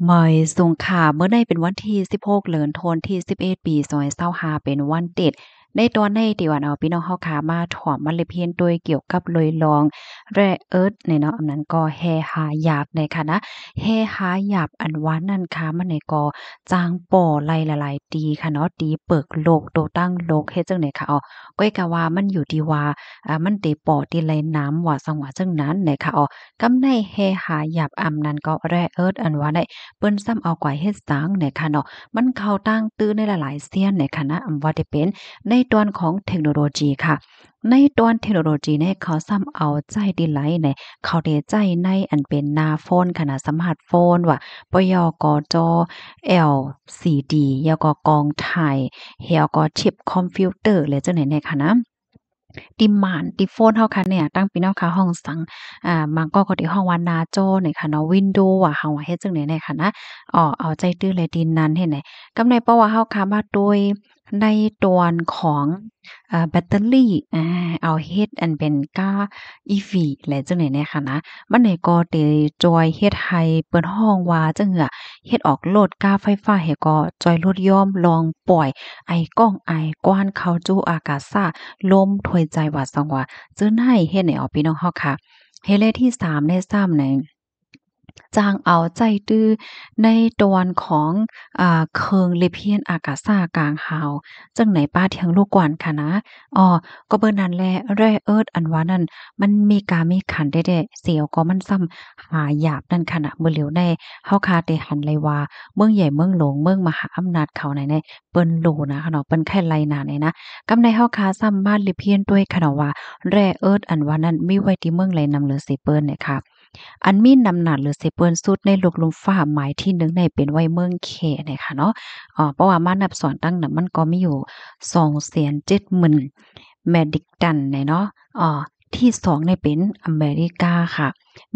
เมยสงขลาเมื่อใดเป็นวันที่16เดือนธันวาคมที่11ปี2025เป็นวันเด็ดในตอนในที่ว่าเอาพี่น้องเฮาขามาถ่อมมันเลยเพียนโดยเกี่ยวกับเลยลองแร่เอิร์ธเนี่ยเนาะอันนั้นก็แฮ่หาหยาบในค่ะนะแฮ่หาหยาบอันว่านั่นค่ะมันในก็จางป่อไล่ละลายตีค่ะเนาะตีเปิกโลกโตตั้งโลกเฮ็ดจังได๋ค่ะอ๋อก้อยกะว่ามันอยู่ที่ว่ามันเตป่อที่ไหลน้ำว่าสังว่าจังนั้นไหนค่ะอ๋อกำในแฮ่หาหยาบอำนั้นก็แร่เอิร์ธอันว่าได้ เปิ้นซ้ำเอากว่าเฮ็ดสังเนี่ยค่ะเนาะมันเข้าตั้งตื้อในหลายๆเสี้ยนในคณะอำว่าได้เป็นในตอนของเทคโนโลยีค่ะในตอนเทคโนโลยีเนี่ยเขาซ้ำเอาใจดีไหลเนี่ยเขาได้ใจในอันเป็นหน้าโฟนขนาดสมาร์ตโฟนว่าปยกจ LCD แล้วก็กองถ่ายแล้วก็ชิปคอมพิวเตอร์และจังไหนเนี่ยค่ะนะ ติหม่านติโฟนเฮาค่ะเนี่ยตั้งพี่น้องค่ะห้องสังบางก็ที่ห้องว่าหน้าจอเนี่ยค่ะเนาะวินโดว์ว่าเฮาว่าเฮ็ดจั่งใดเนี่ยค่ะนะเอาใจตื้อเลยดินนั้นเฮ็ดไหนกำในเพราะว่าเฮาค่ะมาโดยในตวนของแบตเตอรี่เอาเฮ็ดอันเป็นก้า EV และจั่งใดเนี่ยค่ะนะมันนี่ก็ได้จอยเฮ็ดให้เปิ้นฮ้องว่าจั่งเหงือเฮ็ดออกโลดก้าไฟฟ้าให้ก็จอยลดย่อมลองปล่อยไอก้องไอกว้านเข้าจู้อากาศซ่า ลมถวยใจว่าสังว่าจึงให้เฮ็ดให้เอาพี่น้องเฮาค่ะเฮ็ดเลขที่3ใน3ในจางเอาใจตื้อในตอนของเคิงเลเพียนอากาซ่ากลางหาวจังไหนป้าเทียงลูกกวนค่ะนะก็เบิ่นนั้นแลแร่เอิดอันว่านั้นมันมีกามีขันแท้ๆเสียวก็มันซ้ำหาหยาบนั่นค่ะน่ะมื้อเหลียวได้เฮาคาได้หันเลยว่าเมืองใหญ่เมืองหลวงเมืองมหาอำนาจเขาไหนในเปิ้นรู้นะคะเนาะเปิ้นแค่ไล่หน้านี่นะกำในเฮาคาซ้ำบ้านลิเพียนด้วยค่ะเนาะว่าแร่เอิดอันว่านั้นมีไว้ที่เมืองไหลนำเลือสิเปิ้นเนี่ยค่ะ อันมีน้ำหนักหรือสิเปิ้นสุดในโลกลมฟ้าหมายที่หนึ่งในเป็นไว้เมืองเขเนี่ยค่ะเนาะเพราะว่ามานับสอนตั้งน่ะมันก็มีอยู่270,000แมดิกตันเนี่ยเนาะที่2เนี่ยเป็นอเมริกาค่ะ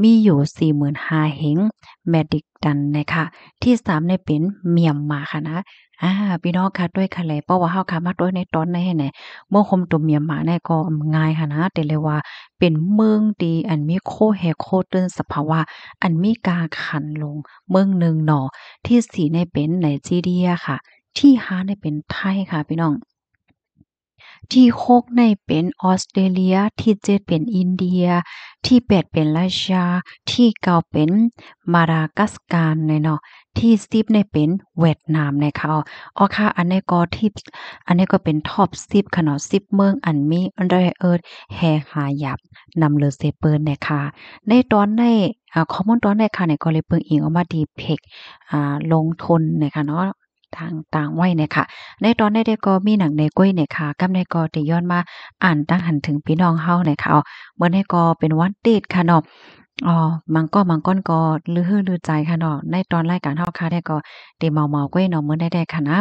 มีอยู่45,000เฮงแมดิกตันนะคะที่3เนี่ยเป็นเมียนมาค่ะนะพี่น้องค่ะด้วยค่ะแลเพราะว่าเฮาค่ะมาด้วยในตอนนี้แหน่เมื่อคมตัวเมียนมาเนี่ยก็ง่ายค่ะนะแต่เลยว่า เป็นเมืองดีอันมีโคแฮโคเติ้นสภาวะอันมีกาขันลงเมืองหนึ่งเนาะที่4เนี่ยเป็นไนจีเรียค่ะที่5เนี่ยเป็นไทยค่ะพี่น้อง ที่6ในเป็นออสเตรเลียที่7เป็นอินเดียที่8เป็นรัสเซียที่9เป็นมาดากัสการเนี่ยเนาะที่10เนี่ยเป็นเวียดนามนะคะค่ะอันนี้ก็ที่อันนี้ก็เป็นท็อป10ค่ะเนาะ10เมืองอันมี rare earth แร่หายากนำเลือเซเปิ้นนะคะในตอนในข้อมูลตอนในค่ะเนี่ยก็เลยเบิ่งอิงออกมาที่เพจลงทุนนะคะเนาะทางต่างไว้เนี่ยค่ะ ในตอนได้ก็มีหนังในก้วยเนี่ยค่ะกับในก็ได้ย้อนมาอ่านตั้งหันถึงพี่น้องเฮาเนี่ยค่ะเมื่อในก็เป็นวันติดค่ะเนาะบางก้อนก็ลือฮือลือใจค่ะเนาะในตอนรายการเฮาค่ะได้ก็ได้เมาๆก้วยเนาะมื้อได้ค่ะนะ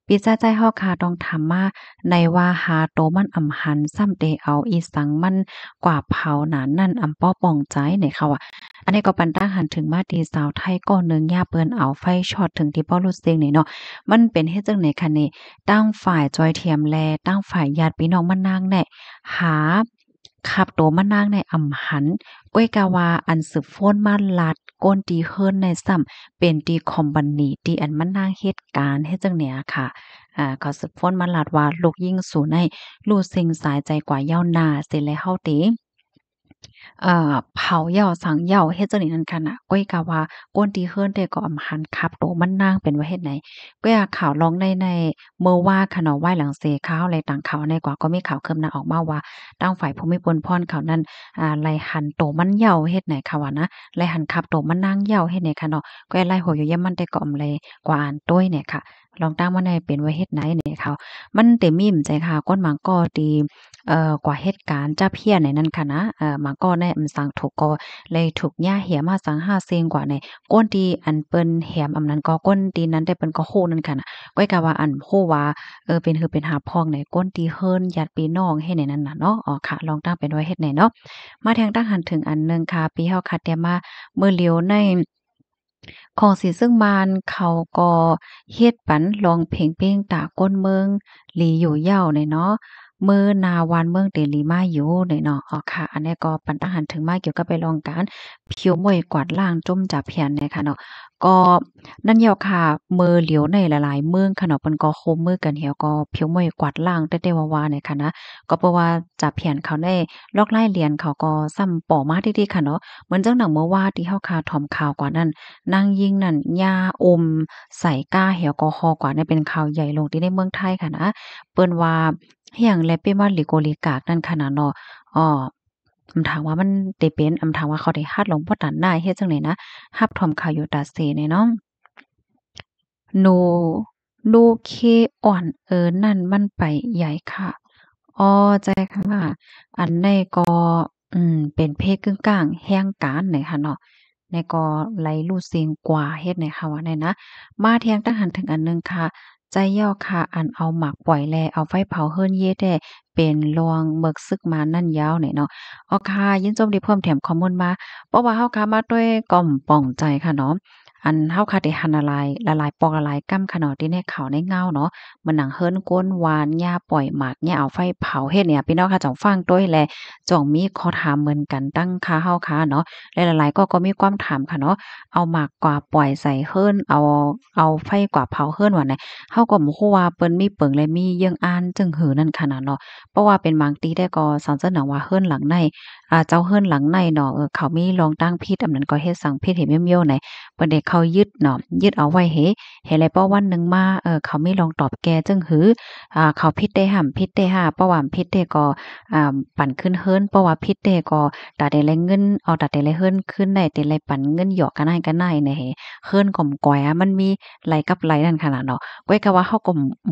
ปีศาจใจเฮาค่ะต้องทำมาในว่าหาโตมันอำหันซ้ำเตเอาอีสังมันกว่าเผาหนานนั่นอำป้อป่องใจเนี่ยค่ะว่าอันนี้ก็ปันตั้งหันถึงมาตีสาวไทยก็นึงย่าเปิ้นเอาไฟช็อตถึงที่ป้อรุดเซ็งนี่เนาะ มันเป็นเฮ็ดจังได๋คะนี่ตั้งฝ่ายจอยเทียมแลตั้งฝ่ายญาติพี่น้องมานางแน่หาขับโตมานางในอำหันก้อยกะว่าอันสืบฟ้นมาลัดก้นตีเฮิรนในซ้ำเป็นตีคอมพานีตีอันมานางเฮ็ดการเฮ็ดจังเนี้ยค่ะเขาสืบฟ้นมาลัดว่าลูกยิ่งสู่ในลู่เซ็งสายใจกว่าเหย้าหน้าเสร็จแล้วเฮาติ เผาเหย้าสังเหย้าเฮ็ดจั่งใดนั้นคั่นน่ะก้อยกะว่าก้นตีเฮิรนแต่ก็อำหันคับโตมันนางเป็นว่าเฮ็ดไหนก้อยข่าวลองในเมื่อว่าค่ะเนาะว่ายหลังเสข่าวอะไรต่างข่าวในกว่าก็มีข่าวคืบหน้าออกมาว่าทางฝ่ายภูมิพลพรเขานั้นไล่หันโตมันเหย้าเฮ็ดไหนค่ะว่านะไล่หันคับโตมันนางเหย้าเฮ็ดไหนค่ะเนาะก้อยไล่โหอยู่ยามมันแต่ก็อำไลกว่าอ่านต้วยเนี่ยค่ะลองตั้งมาในเป็นว่าเฮ็ดไหนเนี่ยค่ะมันเต็มมีมใจค่ะก้นหมางก็ตี กว่าเหตุการณ์จ้าเพี้ยนในนั้นค่ะนะมันก็แน่มันสังถูกก็เลยถูกย่าเหี่ยมาสัง5เซงกว่าในก้นที่อันเปิ้นแหมอำนั้นก็ก้นตีนั้นได้เปิ้นก็โฮนั่นค่ะนะก้อยกะว่าอันโฮว่าเป็นหือเป็นหาพ้องในก้นตีเฮิรนญาติพี่น้องเฮ็ดในนั้นน่ะเนาะค่ะลองตั้งเป็นไว้เฮ็ดแหน่เนาะมาแทงตั้งหันถึงอันหนึ่งค่ะปีเฮาคัดแต่มามื้อเหลียวในของสิซึ่งมานเขาก็เฮ็ดปันร้องเพลงเป้งตาก้นเมืองหลีอยู่เหย้าเนี่ยเนาะ เมื่อนาวานเมืองเตลีมาอยู่เนี่ยเนาะอ๋อค่ะอันนี้ก็ปันตาหันถึงมาเกี่ยวกับไปลองการผิวมวยกวาดล่างจุ่มจับเพียนเนี่ยค่ะเนาะก็นั่นเหี่ยวค่ะมือเหลียวในหลายๆเมืองค่ะเนาะเปิ้นก็โคมมือกันเหี่ยวก็ผิวมวยกวาดล่างเต้ๆวาๆเนี่ยค่ะนะก็เพราะว่าจับเพียนเขาได้ลอกไล่เรียนเขาก็ซ้ำป่อมาดีๆค่ะเนาะเหมือนจังหนังเมื่อว่าที่เฮาข่าวถอมข่าวกว่านั้นนางยิงนั่นยาอมใส่ก้าแอลกอฮอล์กว่าเนี่ยเป็นข่าวใหญ่ลงที่ในเมืองไทยค่ะนะเปิ้นว่าเฮียงแลเป้ว่าลิโกลิกากนั่นค่ะนะเนาะอ้ออำถามว่ามันได้เป็นอำถามว่าเขาได้ฮัดลงบ่ตันได้เฮ็ดจั่งใดนะฮับถอมข่าวอยู่ตาเสเนี่ยเนาะ โนโนเคอ่อนนั่นมันไปใหญ่ค่ะอ้อใจค่ะอันในก็เป็นเพศกึ่งกลางแห่งการไหนค่ะเนาะในก็ไหลรูดเสียงกว่าเฮ็ดไหนค่ะว่าไหนนะมาเทียงตั้งหันถึงอันหนึ่งค่ะใจย่อค่ะอันเอาหมากปล่อยแลเอาไฟเผาเฮิรนเย็ดแด้เป็นลวงเมิกซึกมานั่นยาวไหนเนาะอ้อค่ะยินจมที่เพิ่มแถมข้อมูลมาเพราะว่าเฮาค่ะมาด้วยก่อมป่องใจค่ะเนาะ อันเฮาค่ะได้หั่นละลายปอกละลายกำขะเนาะที่ในข้าวในเงาเนาะมันหนังเฮิรนก้นหวานหญ้าปล่อยหมากหญ้าเอาไฟเผาเฮ็ดเนี่ยพี่น้องค่ะจ่องฟังด้วยแลจ่องมีข้อถามเหมือนกันตั้งค่าเฮาค่ะเนาะและหลายๆก็มีความถามค่ะเนาะเอาหมากกว่าปล่อยใส่เฮิรนเอาไฟกว่าเผาเฮิรนว่าไหนเฮาก็บ่ฮู้ว่าเปิ้นมีเปิงและมีเยื่องอ่านจึงหือนั่นขนาดเนาะเพราะว่าเป็นบางตีได้ก็สอนเสนอว่าเฮิรนหลังในเจ้าเฮิรนหลังในเนาะเขามีรองตั้งพิษอันนั้นก็เฮ็ดสังพิษให้เมี่ยวๆไหน เปิ้นได้เข้ายึดเนาะยึดเอาไว้เห้แล้วพอวันหนึ่งมาเขาไม่ลองตอบแกจึงหือเขาผิดได้ห้ำผิดได้ห้าเพราะว่าผิดได้ก็ปั่นขึ้นเฮิรนเพราะว่าผิดได้ก็ตาได้แลเงินเอาตาได้แลเฮิรนขึ้นได้แต่แลปั่นเงินหยอกกันได้เนี่ยเฮิรนก่อมก๋อยอะมันมีไหลกับไหลนั่นขนาดเนาะก้อยก็ว่าเฮาก็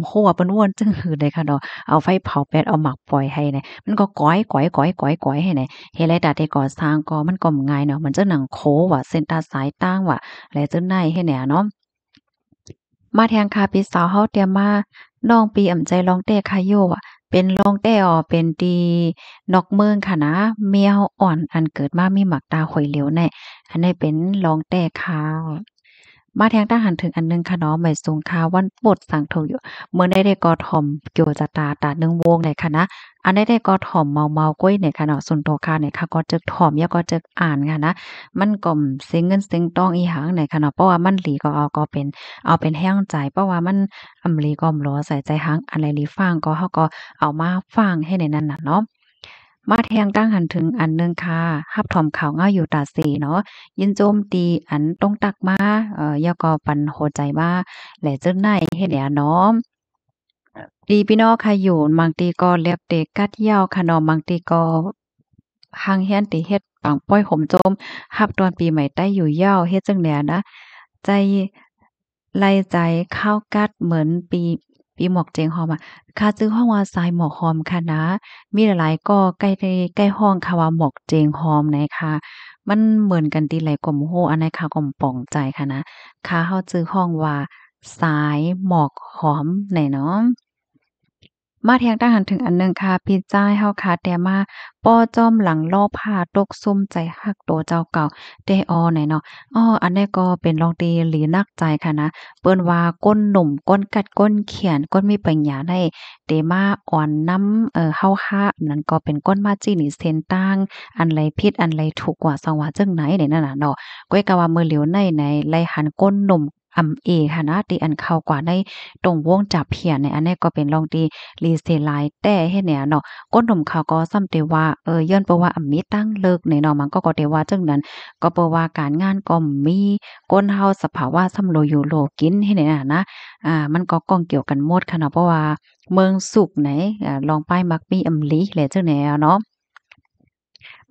ฮู้ว่าเปิ้นอ้วนจึงหือได้ค่ะเนาะเอาไฟเผาแป๊ดเอาหมากปล่อยให้เนี่ยมันก็ก๋อยๆๆๆๆให้เนี่ยเฮ็ดแล้วตาได้ก่อสร้างก็มันก็ง่ายเนาะมันจะหนังโคว่าเส้นตาสายต่างว่า และเจ้าหนายให้แหน่เนาะมาแทงคาพี่สาวเฮาเตรียมมาน้องปีอ่ำใจร้องแต่คาโยอะเป็นร้องแต่เป็นตีนอกเมืองค่ะนะเมียเฮาอ่อนอันเกิดมามีหมักตาข่อยเหลวแน่อันนี้เป็นร้องแต่ค่ะมาแทงทหารถึงอันหนึ่งค่ะเนาะไม่สูงค่าวันโปดสังทงอยู่เมื่อได้กอถ่อมเกี่ยวจะตาหนึ่งวงเลยค่ะนะอันได้กอถ่อมเมาๆก้อยเนี่ยค่ะเนาะส่วนตัวค่ะเนี่ยค่ะก็จึกถ่อมยาก็จึกอ่านค่ะนะมันก็เซ็งเงินเซ็งต้องอีหังเนี่ยค่ะเนาะเพราะว่ามันหลีก็ก็เป็นเอาเป็นแห้งใจเพราะว่ามันอำลีก็มล้อใส่ใจหังอะไรหลีฟังก็เฮาก็เอามาฟังให้ในนั้นน่ะเนาะมาแทงตั้งหันถึงอันหนึ่งค่ะฮับถอมข่าวเงาอยู่ตาสีเนาะ ยินโจมตีอันตรงตักมาแล้วก็ปันโหใจมาแหล่จึงไหนเฮ็ดหยังเนาะดีพี่น้องค่ะอยู่บางทีก็เล็บเตกัดยาวค่ะเนาะบางทีก็ห่างเฮียนติเฮ็ดปังป้อยห่มโจมรับตอนปีใหม่ใต้อยู่ยาวเฮ็ดจั่งใดอะนะใจไล่ใจข้าวกัดเหมือนปีหมอกเจงฮอมอะข้าจื้อฮ้องว่าทรายหมอกฮอมค่ะนะมีหลายๆก็ใกล้ห้องค่ะว่าหมอกเจงฮอมไหนค่ะมันเหมือนกันติไหลก็บ่ฮู้อันไหนค่ะก็ป่องใจค่ะนะข้าเฮาจื้อฮ้องว่าสายหมอกหอมไหนเนาะ มาเที่ยงทหารถึงอันหนึ่งค่ะพี่จ้ายเฮาค่ะแต่มาป้อจ้อมหลังลอบผ้าตกซุ่มใจฮักโตเจ้าเก่าได้ไหนเนาะอันนี้ก็เป็นลองตีหลีนักใจค่ะนะเปิ้นว่าก้นหนุ่มก้นกัดก้นเขียนก้นมีปัญญาได้เตมาอ่อนน้ำเฮาค่ะนั่นก็เป็นก้นมาจี้นี่เส้นตั้งอันไรผิดอันไรถูกกว่าสังว่าจังไหนเนี่ยนั่นน่ะเนาะก้อยก็ว่ามื้อเหลียวในไล่หันก้นหนุ่มอำเอค่ะนะที่อันเข้ากว่าในตรงวงจับเพียนในอันนี้ก็เป็นลองตี รีเซลายแต่เฮ็ดเนี่ยเนาะก้นหนุ่มเขาก็ซ้ำเตว่าย้อนเพราะว่าอำมีตั้งเลิกในเนาะมันก็เตว่าจังนั้นก็เพราะว่าการงานก็มีก้นเฮาสภาวะสำโรอยู่โลกินเฮ็ดเนี่ยนะมันก็ก้องเกี่ยวกันหมดค่ะเนาะเพราะว่าเมืองสุขไหนลองไปมักมีอำลีแหละจังแนวเนาะ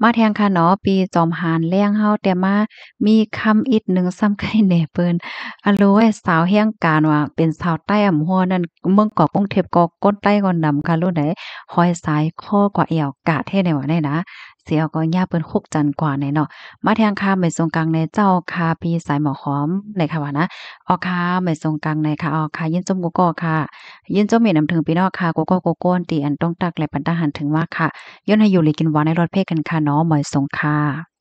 มาแทงค่ะเนาะปีจอมหานแล้งเฮาแต่มามีคำอีกหนึ่งซ้ำไข่แหน่เปิ้นอะโลยสาวแห่งการว่าเป็นสาวใต้อำฮัวนั่นเมืองเกาะกรุงเทพก็ก้นใต้ก็นำค่ะรู้ไหนคอยสายข้อกว่าเอวกะเท่ได้ว่าได้นะเสียก็ย่าเปิ้นคุกจันกว่าแน่เนาะมาแทงค่ะไม่ทรงกลางในเจ้าค่ะพี่สายหมอหอมในค่ะว่านะออค่ะไม่ทรงกลางในค่ะออค่ะยินจมกุกอค่ะยินจมเมนำถึงพี่น้องค่ะกุกอโกโก้นตีอันต้องตักและปันตาหันถึงว่าค่ะ ย้อนให้อยู่หลีกินหวานในรถเพ่กันค่ะเนาะหมอยสงค่ะ